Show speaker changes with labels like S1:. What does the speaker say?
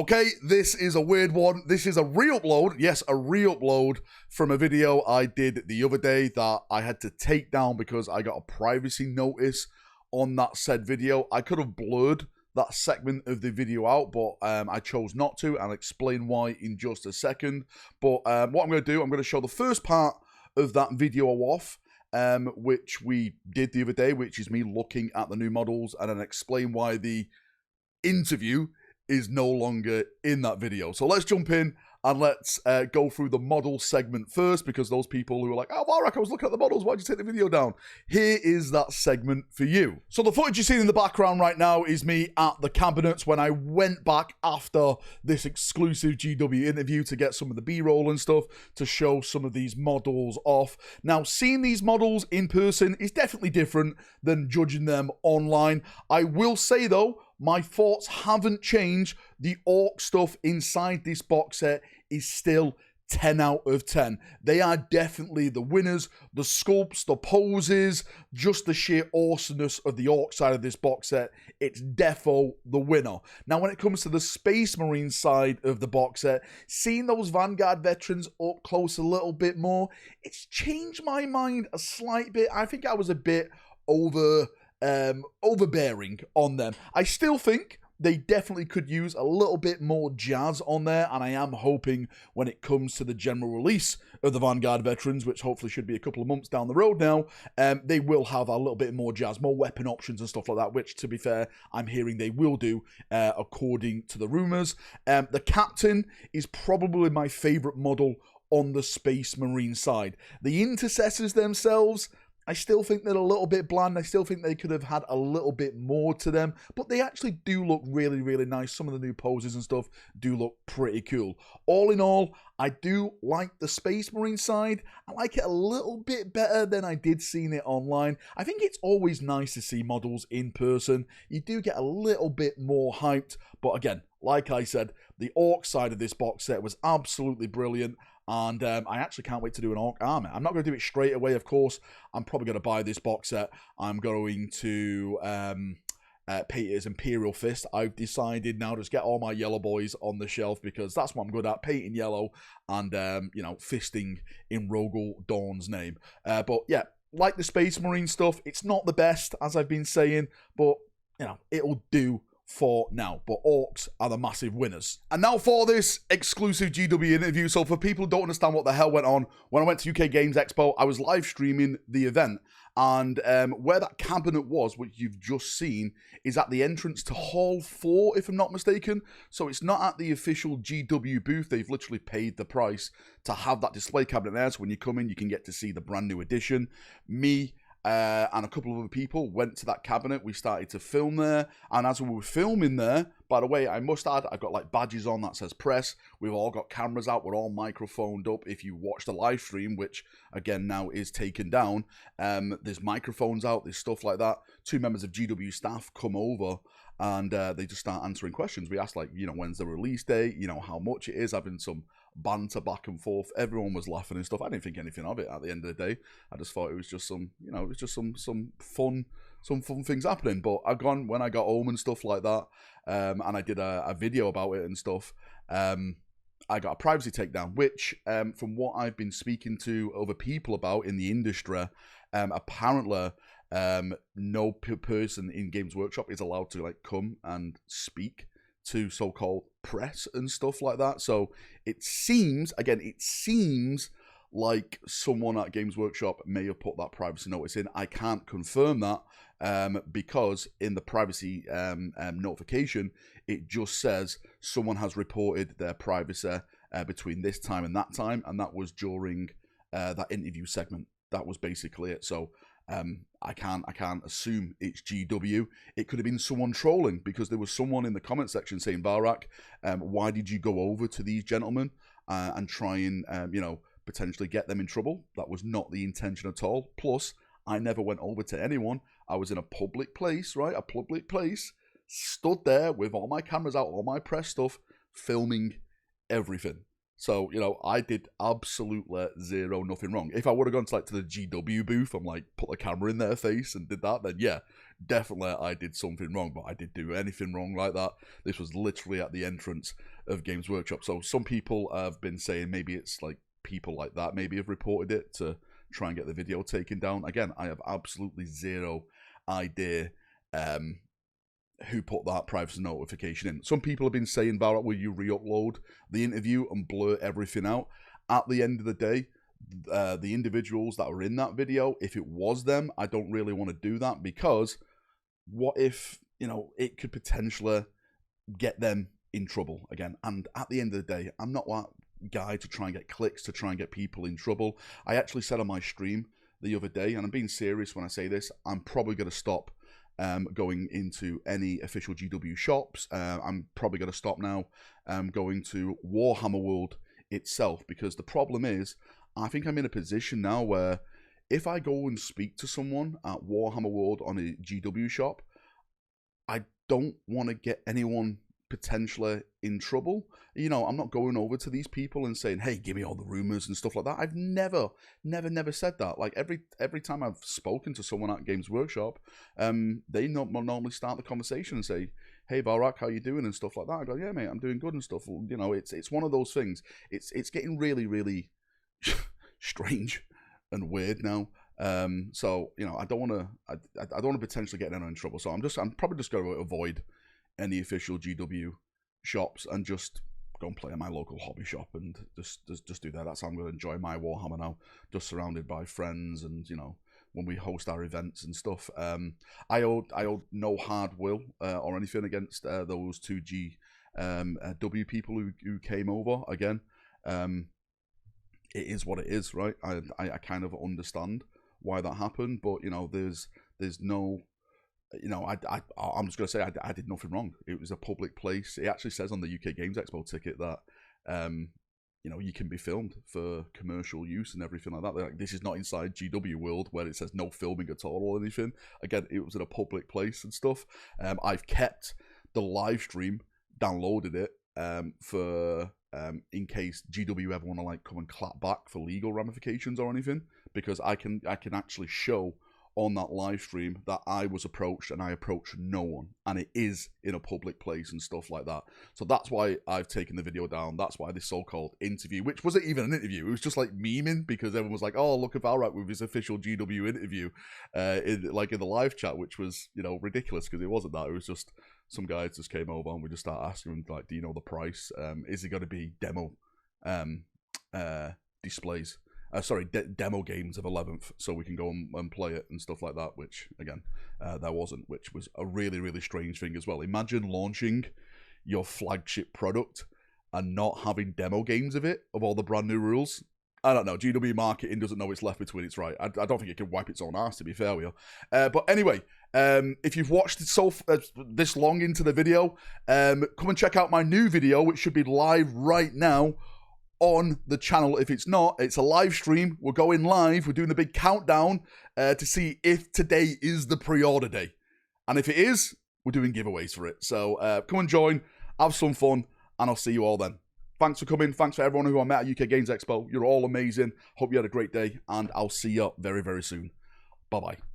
S1: Okay, this is a weird one. This is a re-upload. Yes, a re-upload from a video I did the other day that I had to take down because I got a privacy notice on that said video. I could have blurred that segment of the video out, but I chose not to. I'll explain why in just a second. But what I'm going to do, I'm going to show the first part of that video off, which we did the other day, which is me looking at the new models, and then explain why the interview is no longer in that video. So let's jump in and let's go through the model segment first, because those people who are like, oh, Valrak, I was looking at the models, why'd you take the video down? Here is that segment for you. So the footage you're seeing in the background right now is me at the cabinets when I went back after this exclusive GW interview to get some of the B-roll and stuff to show some of these models off. Now, seeing these models in person is definitely different than judging them online. I will say, though, my thoughts haven't changed. The Orc stuff inside this box set is still 10 out of 10. They are definitely the winners. The sculpts, the poses, just the sheer awesomeness of the Orc side of this box set, it's defo the winner. Now, when it comes to the Space Marine side of the box set, seeing those Vanguard veterans up close a little bit more, it's changed my mind a slight bit. I think I was a bit overbearing on them. I still think they definitely could use a little bit more jazz on there, and I am hoping when it comes to the general release of the Vanguard veterans, which hopefully should be a couple of months down the road now, they will have a little bit more jazz, more weapon options and stuff like that, which, to be fair, I'm hearing they will do, according to the rumors. The Captain is probably my favorite model on the Space Marine side. The Intercessors themselves, I still think they're a little bit bland. I still think they could have had a little bit more to them, but they actually do look really, really nice. Some of the new poses and stuff do look pretty cool. All in all, I do like the Space Marine side. I like it a little bit better than I did seeing it online. I think it's always nice to see models in person. You do get a little bit more hyped, but again, like I said, the Orc side of this box set was absolutely brilliant. And I actually can't wait to do an Orc army. I'm not going to do it straight away, of course. I'm probably going to buy this box set. I'm going to paint it as Imperial Fist. I've decided now to just get all my yellow boys on the shelf, because that's what I'm good at, painting yellow and, you know, fisting in Rogel Dawn's name. But yeah, like the Space Marine stuff, it's not the best, as I've been saying, but, you know, it'll do for now. But Orcs are the massive winners. And now for this exclusive GW interview. So for people who don't understand what the hell went on, when I went to UK Games Expo, I was live streaming the event, and where that cabinet was, which you've just seen, is at the entrance to Hall 4, if I'm not mistaken. So it's not at the official GW booth. They've literally paid the price to have that display cabinet there, so when you come in, you can get to see the brand new edition. Me and a couple of other people went to that cabinet. We started to film there, and as we were filming there, by the way, I must add, I've got like badges on that says press. We've all got cameras out. We're all microphoned up. If you watch the live stream, which again now is taken down, there's microphones out, there's stuff like that. Two members of GW staff come over, and they just start answering questions. We asked, like, you know, when's the release date, you know, how much it is, having some banter back and forth. Everyone was laughing and stuff. I didn't think anything of it at the end of the day. I just thought it was just some, you know, it was just some fun things happening. But when I got home and stuff like that, and I did a video about it and stuff, I got a privacy takedown, which, from what I've been speaking to other people about in the industry, apparently no person in Games Workshop is allowed to like come and speak to so-called press and stuff like that. So it seems like someone at Games Workshop may have put that privacy notice in. I can't confirm that, because in the privacy notification, it just says someone has reported their privacy between this time and that was during that interview segment. That was basically it. So I can't assume it's GW. It could have been someone trolling, because there was someone in the comment section saying, Valrak, why did you go over to these gentlemen and try and, you know, potentially get them in trouble? That was not the intention at all. Plus, I never went over to anyone. I was in a public place, right? A public place, stood there with all my cameras out, all my press stuff, filming everything. So, you know, I did absolutely nothing wrong. If I would have gone to, like, to the GW booth and, like, put the camera in their face and did that, then yeah, definitely I did something wrong. But I didn't do anything wrong like that. This was literally at the entrance of Games Workshop. So some people have been saying maybe it's, like, people like that maybe have reported it to try and get the video taken down. Again, I have absolutely zero idea who put that privacy notification in. Some people have been saying, Valrak, will you re-upload the interview and blur everything out? At the end of the day, the individuals that were in that video, if it was them, I don't really want to do that, because what if, you know, it could potentially get them in trouble again. And at the end of the day, I'm not that guy to try and get clicks, to try and get people in trouble. I actually said on my stream the other day, and I'm being serious when I say this, I'm probably going to stop going into any official GW shops. I'm probably going to stop now going to Warhammer World itself, because the problem is, I think I'm in a position now where if I go and speak to someone at Warhammer World on a GW shop, I don't want to get anyone potentially in trouble. You know, I'm not going over to these people and saying, hey, give me all the rumors and stuff like that. I've never said that. Like, every time I've spoken to someone at Games Workshop, they normally start the conversation and say, hey, Valrak, how you doing and stuff like that. I go, yeah, mate, I'm doing good and stuff. You know, it's one of those things. It's getting really strange and weird now. So, you know, I don't want to potentially get anyone in trouble. So I'm probably just going to avoid any official GW shops and just go and play at my local hobby shop and just do that. That's how I'm going to enjoy my Warhammer now, just surrounded by friends, and, you know, when we host our events and stuff. I owed no hard will or anything against those two GW people who came over. Again, it is what it is, right? I kind of understand why that happened, but, you know, there's no, you know, I'm just going to say I did nothing wrong. It was a public place. It actually says on the UK Games Expo ticket that, you know, you can be filmed for commercial use and everything like that. Like, this is not inside GW World where it says no filming at all or anything. Again, it was in a public place and stuff. I've kept the live stream, downloaded it for in case GW ever want to, like, come and clap back for legal ramifications or anything, because I can actually show on that live stream that I was approached and I approached no one, and it is in a public place and stuff like that. So that's why I've taken the video down. That's why this so-called interview, which wasn't even an interview, it was just like memeing, because everyone was like, oh, look at Valrak with his official GW interview in the live chat, which was, you know, ridiculous, because it wasn't that. It was just some guys just came over and we just started asking him, like, do you know the price? Is it going to be demo displays? Demo games of 11th, so we can go and play it and stuff like that, which, again, there wasn't, which was a really strange thing as well. Imagine launching your flagship product and not having demo games of it, of all the brand new rules. I don't know, GW marketing doesn't know it's left between its right. I don't think it can wipe its own ass, to be fair with you. But anyway, if you've watched it this long into the video, come and check out my new video, which should be live right now on the channel. If it's not, it's a live stream. We're going live. We're doing the big countdown to see if today is the pre-order day. And if it is, we're doing giveaways for it. So come and join, have some fun, and I'll see you all then. Thanks for coming. Thanks for everyone who I met at UK Games Expo. You're all amazing. Hope you had a great day, and I'll see you very soon. Bye-bye.